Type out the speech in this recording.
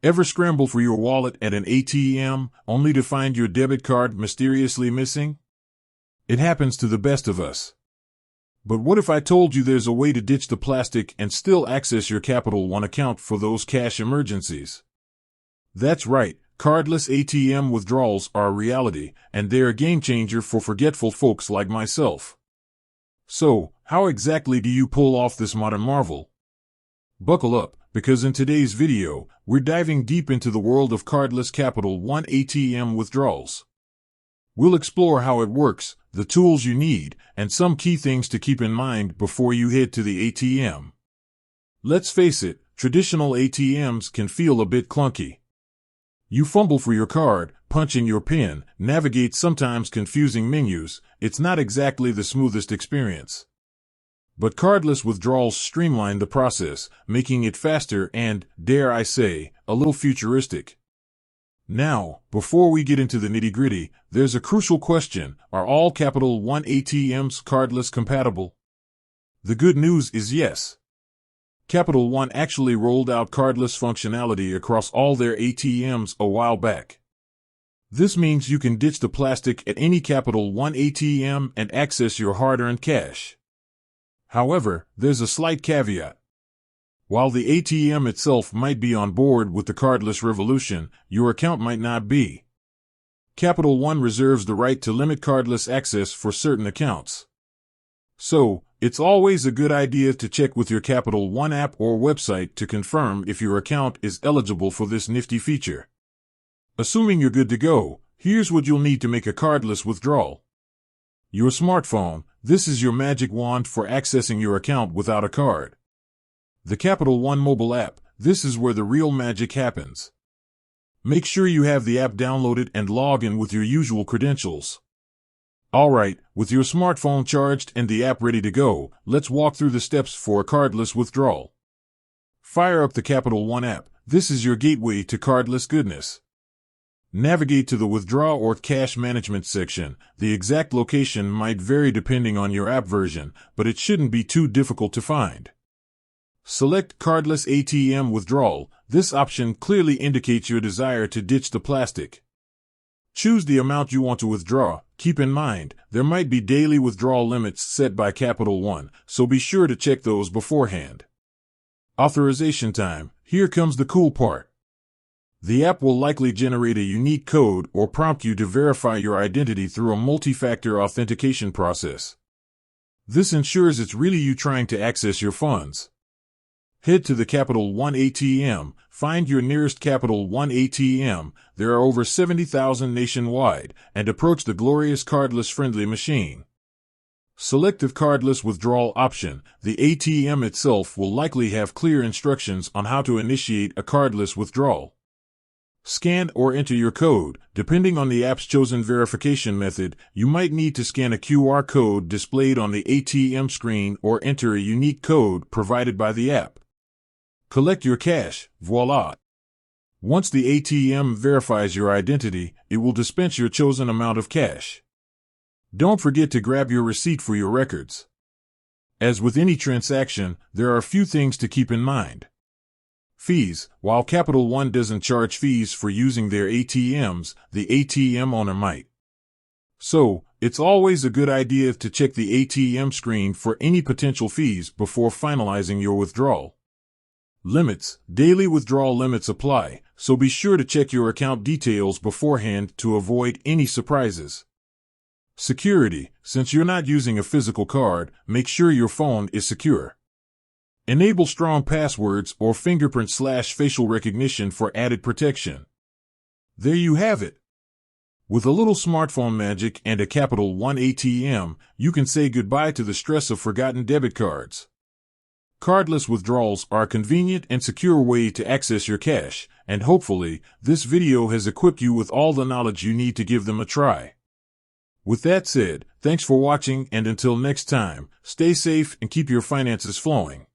Ever scramble for your wallet at an ATM only to find your debit card mysteriously missing? It happens to the best of us. But what if I told you there's a way to ditch the plastic and still access your Capital One account for those cash emergencies? That's right, cardless ATM withdrawals are a reality, and they're a game changer for forgetful folks like myself. So, how exactly do you pull off this modern marvel? Buckle up, because in today's video, we're diving deep into the world of cardless Capital One ATM withdrawals. We'll explore how it works, the tools you need, and some key things to keep in mind before you head to the ATM. Let's face it, traditional ATMs can feel a bit clunky. You fumble for your card, punch in your PIN, navigate sometimes confusing menus. It's not exactly the smoothest experience. But cardless withdrawals streamline the process, making it faster and, dare I say, a little futuristic. Now, before we get into the nitty-gritty, there's a crucial question: are all Capital One ATMs cardless compatible? The good news is yes. Capital One actually rolled out cardless functionality across all their ATMs a while back. This means you can ditch the plastic at any Capital One ATM and access your hard-earned cash. However, there's a slight caveat. While the ATM itself might be on board with the cardless revolution, your account might not be. Capital One reserves the right to limit cardless access for certain accounts. So, it's always a good idea to check with your Capital One app or website to confirm if your account is eligible for this nifty feature. Assuming you're good to go, here's what you'll need to make a cardless withdrawal. Your smartphone. This is your magic wand for accessing your account without a card. The Capital One mobile app. This is where the real magic happens. Make sure you have the app downloaded and log in with your usual credentials. Alright, with your smartphone charged and the app ready to go, let's walk through the steps for a cardless withdrawal. Fire up the Capital One app. This is your gateway to cardless goodness. Navigate to the Withdraw or Cash Management section. The exact location might vary depending on your app version, but it shouldn't be too difficult to find. Select Cardless ATM Withdrawal. This option clearly indicates your desire to ditch the plastic. Choose the amount you want to withdraw. Keep in mind, there might be daily withdrawal limits set by Capital One, so be sure to check those beforehand. Authorization time. Here comes the cool part. The app will likely generate a unique code or prompt you to verify your identity through a multi-factor authentication process. This ensures it's really you trying to access your funds. Head to the Capital One ATM, find your nearest Capital One ATM, there are over 70,000 nationwide, and approach the glorious cardless friendly machine. Select the cardless withdrawal option. The ATM itself will likely have clear instructions on how to initiate a cardless withdrawal. Scan or enter your code. Depending on the app's chosen verification method, you might need to scan a QR code displayed on the ATM screen or enter a unique code provided by the app. Collect your cash. Voila! Once the ATM verifies your identity, it will dispense your chosen amount of cash. Don't forget to grab your receipt for your records. As with any transaction, there are a few things to keep in mind. Fees. While Capital One doesn't charge fees for using their ATMs, the ATM owner might. So, it's always a good idea to check the ATM screen for any potential fees before finalizing your withdrawal. Limits. Daily withdrawal limits apply, so be sure to check your account details beforehand to avoid any surprises. Security. Since you're not using a physical card, make sure your phone is secure. Enable strong passwords or fingerprint/facial recognition for added protection. There you have it. With a little smartphone magic and a Capital One ATM, you can say goodbye to the stress of forgotten debit cards. Cardless withdrawals are a convenient and secure way to access your cash, and hopefully, this video has equipped you with all the knowledge you need to give them a try. With that said, thanks for watching, and until next time, stay safe and keep your finances flowing.